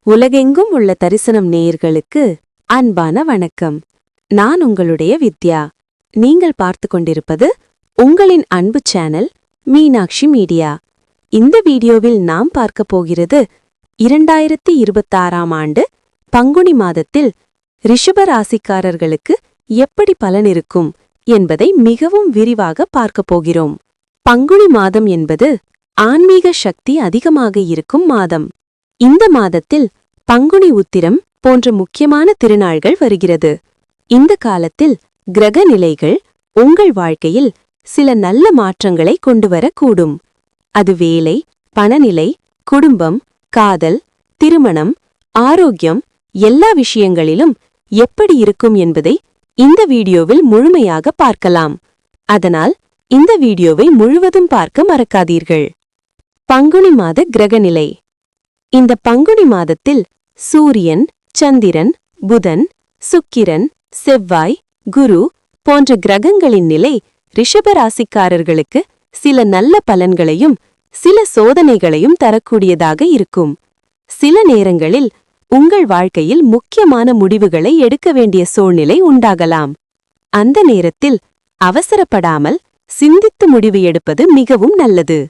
உலகெங்கும் உள்ள தரிசனம் நேயர்களுக்கு அன்பான வணக்கம். நான் உங்களுடைய வித்யா. நீங்கள் பார்த்து கொண்டிருப்பது உங்களின் அன்பு சேனல் மீனாட்சி மீடியா. இந்த வீடியோவில் நாம் பார்க்க போகிறது 2026ஆம் ஆண்டு பங்குனி மாதத்தில் ரிஷப ராசிக்காரர்களுக்கு எப்படி பலன் இருக்கும் என்பதை மிகவும் விரிவாக பார்க்கப் போகிறோம். பங்குனி மாதம் என்பது ஆன்மீக சக்தி அதிகமாக இருக்கும் மாதம். இந்த மாதத்தில் பங்குனி உத்திரம் போன்ற முக்கியமான திருநாள்கள் வருகிறது. இந்த காலத்தில் கிரக நிலைகள் உங்கள் வாழ்க்கையில் சில நல்ல மாற்றங்களை கொண்டுவரக்கூடும். அது வேலை, பணநிலை, குடும்பம், காதல், திருமணம், ஆரோக்கியம் எல்லா விஷயங்களிலும் எப்படி இருக்கும் என்பதை இந்த வீடியோவில் முழுமையாக பார்க்கலாம். அதனால் இந்த வீடியோவை முழுவதும் பார்க்க மறக்காதீர்கள். பங்குனி மாத கிரகநிலை. இந்த பங்குனி மாதத்தில் சூரியன், சந்திரன், புதன், சுக்கிரன், செவ்வாய், குரு போன்ற கிரகங்களின் நிலை ரிஷப ராசிக்காரர்களுக்கு சில நல்ல பலன்களையும் சில சோதனைகளையும் தரக்கூடியதாக இருக்கும். சில நேரங்களில் உங்கள் வாழ்க்கையில் முக்கியமான முடிவுகளை எடுக்க வேண்டிய சூழ்நிலை உண்டாகலாம். அந்த நேரத்தில் அவசரப்படாமல் சிந்தித்து முடிவு எடுப்பது மிகவும் நல்லது.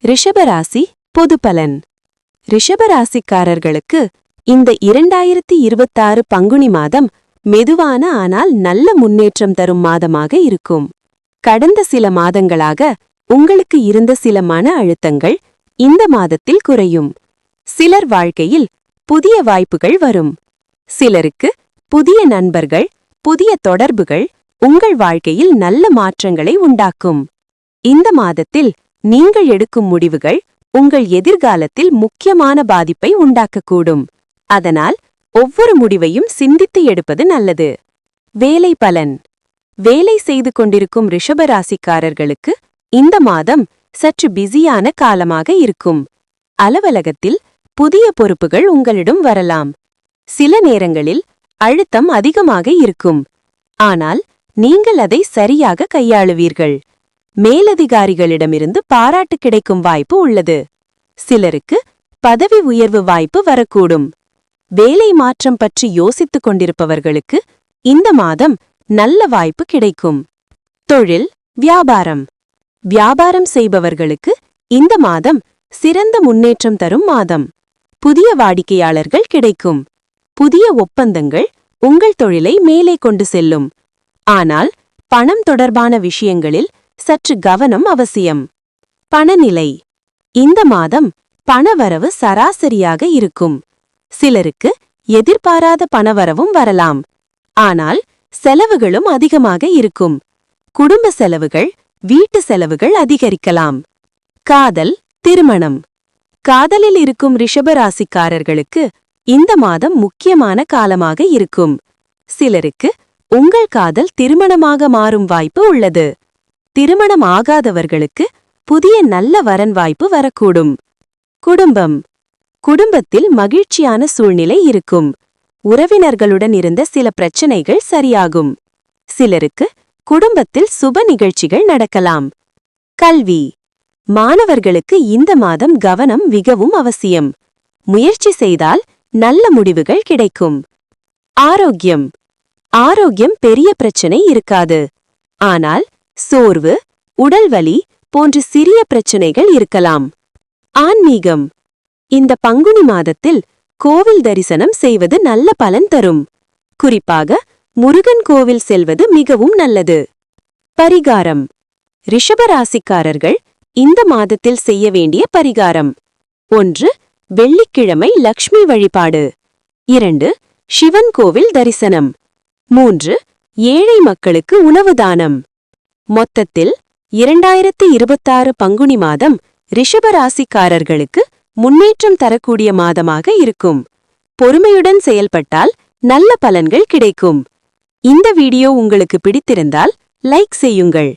ரிஷபராசி பொது பலன். ரிஷபராசிக்காரர்களுக்கு இந்த 2026 பங்குனி மாதம் மெதுவான ஆனால் நல்ல முன்னேற்றம் தரும் மாதமாக இருக்கும். கடந்த சில மாதங்களாக உங்களுக்கு இருந்த சில மன அழுத்தங்கள் இந்த மாதத்தில் குறையும். சிலர் வாழ்க்கையில் புதிய வாய்ப்புகள் வரும். சிலருக்கு புதிய நண்பர்கள், புதிய தொடர்புகள் உங்கள் வாழ்க்கையில் நல்ல மாற்றங்களை உண்டாக்கும். இந்த மாதத்தில் நீங்கள் எடுக்கும் முடிவுகள் உங்கள் எதிர்காலத்தில் முக்கியமான பாதிப்பை உண்டாக்கக்கூடும். அதனால் ஒவ்வொரு முடிவையும் சிந்தித்து எடுப்பது நல்லது. வேலை பலன். வேலை செய்து கொண்டிருக்கும் ரிஷபராசிக்காரர்களுக்கு இந்த மாதம் சற்று பிஸியான காலமாக இருக்கும். அலுவலகத்தில் புதிய பொறுப்புகள் உங்களிடம் வரலாம். சில நேரங்களில் அழுத்தம் அதிகமாக இருக்கும். ஆனால் நீங்கள் அதை சரியாக கையாளுவீர்கள். மேலதிகாரிகளிடமிருந்து பாராட்டு கிடைக்கும் வாய்ப்பு உள்ளது. சிலருக்கு பதவி உயர்வு வாய்ப்பு வரக்கூடும். வேலை மாற்றம் பற்றி யோசித்துக் கொண்டிருப்பவர்களுக்கு இந்த மாதம் நல்ல வாய்ப்பு கிடைக்கும். தொழில், வியாபாரம். வியாபாரம் செய்பவர்களுக்கு இந்த மாதம் சிறந்த முன்னேற்றம் தரும் மாதம். புதிய வாடிக்கையாளர்கள் கிடைக்கும். புதிய ஒப்பந்தங்கள் உங்கள் தொழிலை மேலே கொண்டு செல்லும். ஆனால் பணம் தொடர்பான விஷயங்களில் சற்று கவனம் அவசியம். பணநிலை. இந்த மாதம் பணவரவு சராசரியாக இருக்கும். சிலருக்கு எதிர்பாராத பணவரவும் வரலாம். ஆனால் செலவுகளும் அதிகமாக இருக்கும். குடும்ப செலவுகள், வீட்டு செலவுகள் அதிகரிக்கலாம். காதல், திருமணம். காதலில் இருக்கும் ரிஷபராசிக்காரர்களுக்கு இந்த மாதம் முக்கியமான காலமாக இருக்கும். சிலருக்கு உங்கள் காதல் திருமணமாக மாறும் வாய்ப்பு உள்ளது. திருமணம் ஆகாதவர்களுக்கு புதிய நல்ல வரன் வாய்ப்பு வரக்கூடும். குடும்பம். குடும்பத்தில் மகிழ்ச்சியான சூழ்நிலை இருக்கும். உறவினர்களுடன் இருந்த சில பிரச்சனைகள் சரியாகும். சிலருக்கு குடும்பத்தில் சுப நிகழ்ச்சிகள் நடக்கலாம். கல்வி. மாணவர்களுக்கு இந்த மாதம் கவனம் மிகவும் அவசியம். முயற்சி செய்தால் நல்ல முடிவுகள் கிடைக்கும். ஆரோக்கியம். ஆரோக்கியம் பெரிய பிரச்சனை இருக்காது. ஆனால் சோர்வு, உடல்வலி போன்ற சிறிய பிரச்சனைகள் இருக்கலாம். ஆன்மீகம். இந்த பங்குனி மாதத்தில் கோவில் தரிசனம் செய்வது நல்ல பலன் தரும். குறிப்பாக முருகன் கோவில் செல்வது மிகவும் நல்லது. பரிகாரம். ரிஷபராசிக்காரர்கள் இந்த மாதத்தில் செய்ய வேண்டிய பரிகாரம்: 1. வெள்ளிக்கிழமை லக்ஷ்மி வழிபாடு. 2. சிவன் கோவில் தரிசனம். 3. ஏழை மக்களுக்கு உணவு தானம். மொத்தத்தில் 2026 பங்குனி மாதம் ரிஷபராசிக்காரர்களுக்கு முன்னேற்றம் தரக்கூடிய மாதமாக இருக்கும். பொறுமையுடன் செயல்பட்டால் நல்ல பலன்கள் கிடைக்கும். இந்த வீடியோ உங்களுக்கு பிடித்திருந்தால் லைக் செய்யுங்கள்.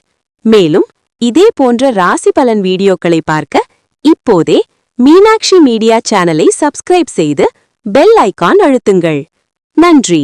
மேலும் இதே போன்ற ராசி பலன் வீடியோக்களை பார்க்க இப்போதே மீனாட்சி மீடியா சேனலை சப்ஸ்கிரைப் செய்து பெல் ஐகான் அழுத்துங்கள். நன்றி.